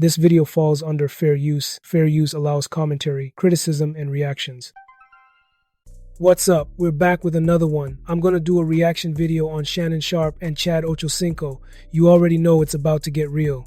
This video falls under fair use. Fair use allows commentary, criticism, and reactions. What's up? We're back with another one. I'm gonna do a reaction video on Shannon Sharpe and Chad Ochocinco. You already know it's about to get real.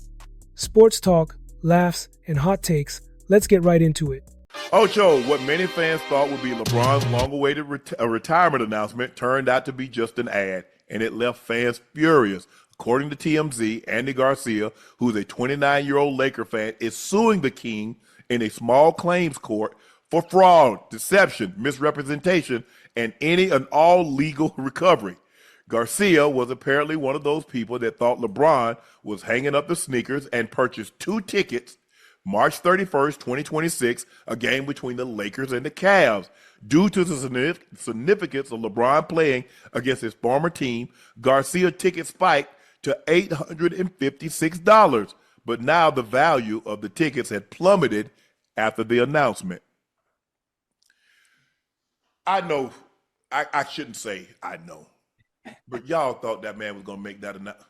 Sports talk, laughs, and hot takes. Let's get right into it. Ocho, what many fans thought would be LeBron's long-awaited retirement announcement turned out to be just an ad, and it left fans furious. According to TMZ, Andy Garcia, who's a 29-year-old Laker fan, is suing the King in a small claims court for fraud, deception, misrepresentation, and any and all legal recovery. Garcia was apparently one of those people that thought LeBron was hanging up the sneakers and purchased 2 tickets March 31st, 2026, a game between the Lakers and the Cavs. Due to the significance of LeBron playing against his former team, Garcia ticket spiked to $856, but now the value of the tickets had plummeted after the announcement. I know, I shouldn't say I know, but y'all thought that man was going to make that announcement.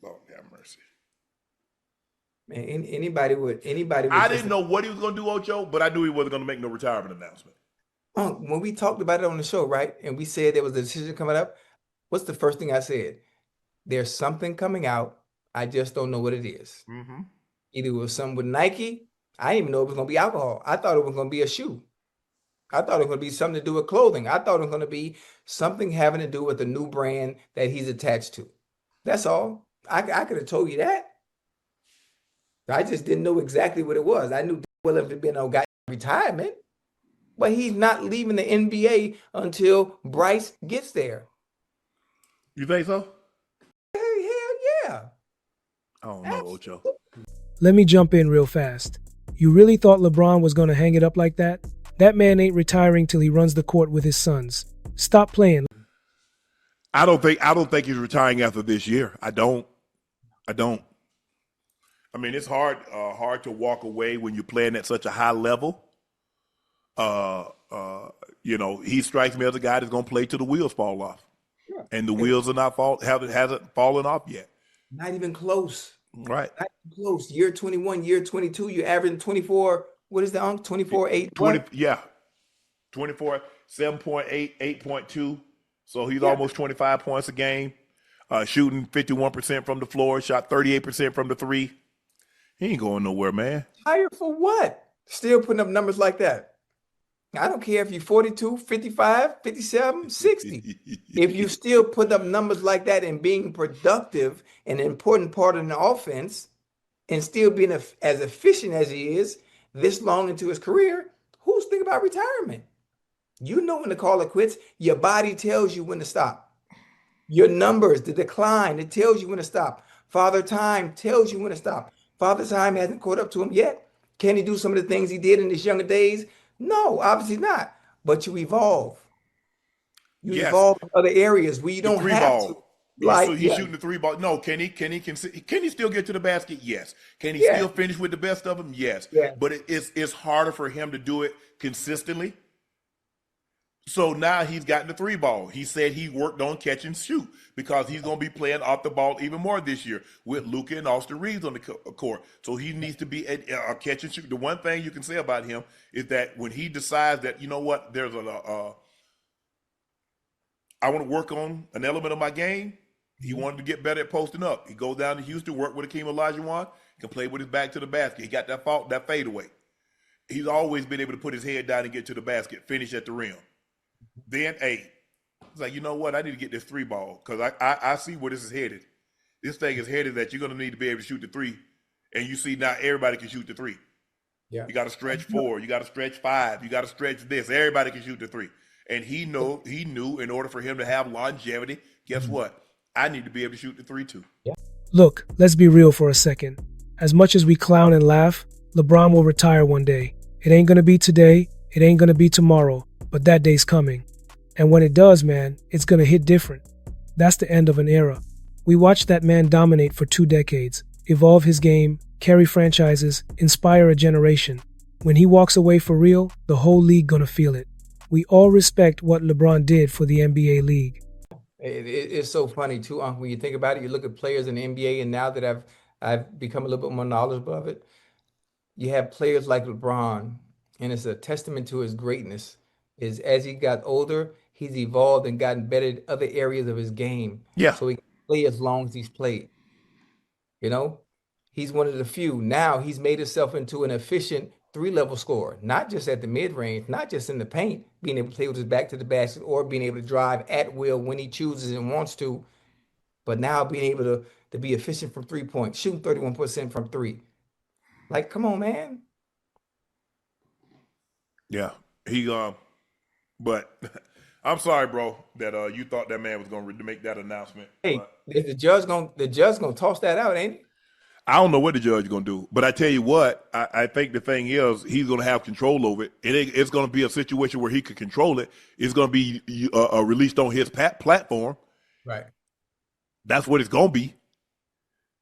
Lord have mercy. Man, anybody would. I didn't know what he was going to do, Ocho, but I knew he wasn't going to make no retirement announcement. When we talked about it on the show, right, and we said there was a decision coming up, what's the first thing I said? There's something coming out. I just don't know what it is. Mm-hmm. Either it was something with Nike. I didn't even know it was going to be alcohol. I thought it was going to be a shoe. I thought it was going to be something to do with clothing. I thought it was going to be something having to do with the new brand that he's attached to. That's all. I could have told you that. I just didn't know exactly what it was. I knew well if it been no guy retirement, but he's not leaving the NBA until Bryce gets there. You think so? Hell yeah. I don't know, Ocho. Let me jump in real fast. You really thought LeBron was gonna hang it up like that? That man ain't retiring till he runs the court with his sons. Stop playing. I don't think he's retiring after this year. I don't. I mean, it's hard to walk away when you're playing at such a high level. He strikes me as a guy that's going to play till the wheels fall off, and the wheels hasn't fallen off yet. Not even close. Right. Not even close. Year 21, year 22, you're averaging 24. What is that? 24, 8. 20. Yeah. 24, 7.8, 8.2. So he's almost 25 points a game. Shooting 51% from the floor. Shot 38% from the three. He ain't going nowhere, man. Higher for what? Still putting up numbers like that. I don't care if you're 42, 55, 57, 60. If you still put up numbers like that and being productive, an important part of the offense, and still being as efficient as he is this long into his career, who's thinking about retirement? You know when to call it quits. Your body tells you when to stop. Your numbers, the decline, it tells you when to stop. Father Time tells you when to stop. Father Time hasn't caught up to him yet. Can he do some of the things he did in his younger days? No, obviously not. But you evolve. You evolve in other areas where you don't have to. So he's shooting the 3 ball. No, can he still get to the basket? Yes. Can he still finish with the best of them? Yes. Yeah. But it's harder for him to do it consistently. So now he's gotten the 3 ball. He said he worked on catch and shoot because he's going to be playing off the ball even more this year with Luka and Austin Reeves on the court. So he needs to be a catch and shoot. The one thing you can say about him is that when he decides that, you know what, there's I want to work on an element of my game, he wanted to get better at posting up. He goes down to Houston, work with Akeem Olajuwon, can play with his back to the basket. He got that fadeaway. He's always been able to put his head down and get to the basket, finish at the rim. Then, it's like, you know what? I need to get this 3 ball because I see where this is headed. This thing is headed that you're going to need to be able to shoot the 3. And you see now everybody can shoot the 3. Yeah. You got to stretch 4. You got to stretch 5. You got to stretch this. Everybody can shoot the 3. And he knew in order for him to have longevity, guess what? I need to be able to shoot the 3 too. Yeah. Look, let's be real for a second. As much as we clown and laugh, LeBron will retire one day. It ain't going to be today. It ain't going to be tomorrow. But that day's coming. And when it does, man, it's going to hit different. That's the end of an era. We watched that man dominate for 2 decades, evolve his game, carry franchises, inspire a generation. When he walks away for real, the whole league going to feel it. We all respect what LeBron did for the NBA league. It's so funny too, Uncle. When you think about it, you look at players in the NBA, and now that I've become a little bit more knowledgeable of it. You have players like LeBron, and it's a testament to his greatness, is as he got older, he's evolved and gotten better at other areas of his game. Yeah. So he can play as long as he's played. You know, he's one of the few. Now he's made himself into an efficient 3-level scorer, not just at the mid-range, not just in the paint, being able to play with his back to the basket or being able to drive at will when he chooses and wants to, but now being able to be efficient from 3-point, shooting 31% from 3. Like, come on, man. Yeah. But I'm sorry, bro, that you thought that man was going to make that announcement. Hey, is the judge gonna toss that out, ain't he? I don't know what the judge is going to do, but I tell you what, I think the thing is he's going to have control over it. It's going to be a situation where he could control it. It's going to be released on his platform. Right. That's what it's going to be.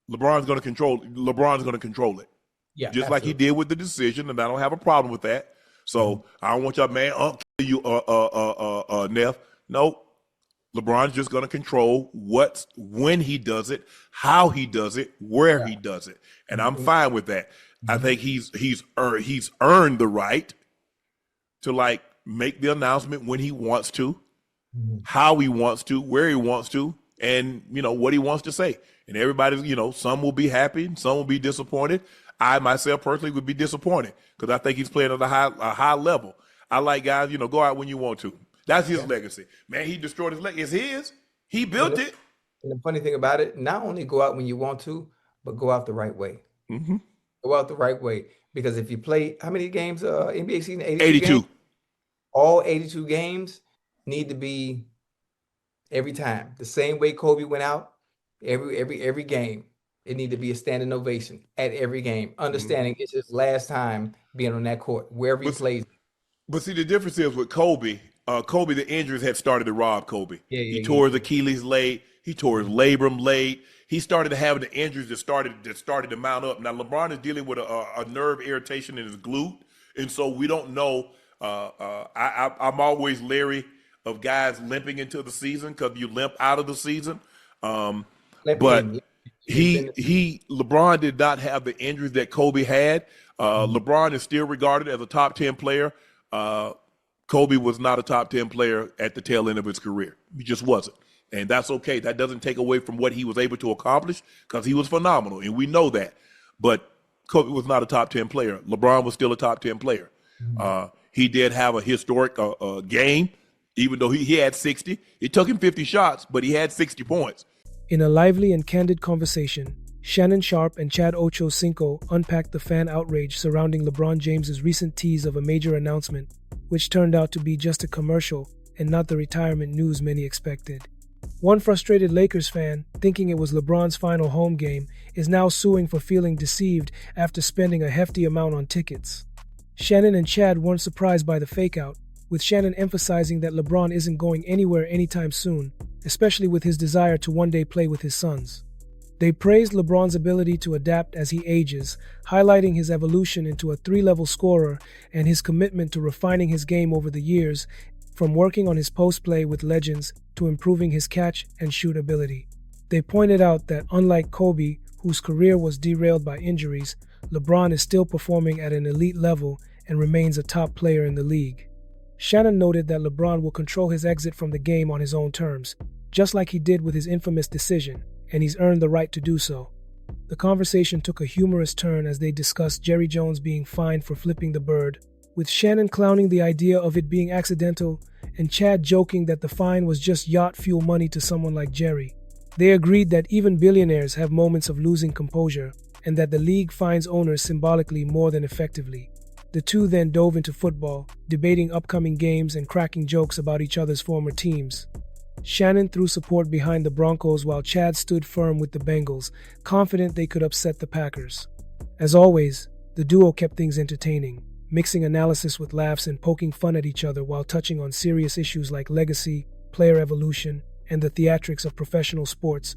LeBron's going to control it. Yeah. Just like he did with the decision, and I don't have a problem with that. So I don't want y'all, man, Neff. No, LeBron's just going to control when he does it, how he does it, where he does it, and I'm fine with that. I think he's earned the right to like make the announcement when he wants to, how he wants to, where he wants to, and what he wants to say. And everybody's, some will be happy, some will be disappointed. I myself personally would be disappointed because I think he's playing at a high level. I like guys, go out when you want to. That's his legacy. Man, he destroyed his legacy. It's his. He built it. And the funny thing about it, not only go out when you want to, but go out the right way. Mm-hmm. Go out the right way. Because if you play, how many games, NBA season? 82. Games? All 82 games need to be every time. The same way Kobe went out, every game. It need to be a standing ovation at every game. Understanding it's his last time being on that court, wherever he plays. But see, the difference is with Kobe, the injuries had started to rob Kobe. He tore his Achilles late. He tore his labrum late. He started having the injuries that started to mount up. Now, LeBron is dealing with a nerve irritation in his glute. And so we don't know. I'm always leery of guys limping into the season because you limp out of the season. But LeBron did not have the injuries that Kobe had. LeBron is still regarded as a top 10 player. Kobe was not a top 10 player at the tail end of his career. He just wasn't. And that's okay. That doesn't take away from what he was able to accomplish because he was phenomenal. And we know that. But Kobe was not a top 10 player. LeBron was still a top 10 player. He did have a historic game, even though he had 60. It took him 50 shots, but he had 60 points. In a lively and candid conversation, Shannon Sharpe and Chad Ochocinco unpacked the fan outrage surrounding LeBron James's recent tease of a major announcement, which turned out to be just a commercial and not the retirement news many expected. One frustrated Lakers fan, thinking it was LeBron's final home game, is now suing for feeling deceived after spending a hefty amount on tickets. Shannon and Chad weren't surprised by the fake-out, with Shannon emphasizing that LeBron isn't going anywhere anytime soon, especially with his desire to one day play with his sons. They praised LeBron's ability to adapt as he ages, highlighting his evolution into a 3-level scorer and his commitment to refining his game over the years, from working on his post-play with LegendZ to improving his catch and shoot ability. They pointed out that unlike Kobe, whose career was derailed by injuries, LeBron is still performing at an elite level and remains a top player in the league. Shannon noted that LeBron will control his exit from the game on his own terms, just like he did with his infamous decision, and he's earned the right to do so. The conversation took a humorous turn as they discussed Jerry Jones being fined for flipping the bird, with Shannon clowning the idea of it being accidental and Chad joking that the fine was just yacht fuel money to someone like Jerry. They agreed that even billionaires have moments of losing composure and that the league fines owners symbolically more than effectively. The two then dove into football, debating upcoming games and cracking jokes about each other's former teams. Shannon threw support behind the Broncos while Chad stood firm with the Bengals, confident they could upset the Packers. As always, the duo kept things entertaining, mixing analysis with laughs and poking fun at each other while touching on serious issues like legacy, player evolution, and the theatrics of professional sports,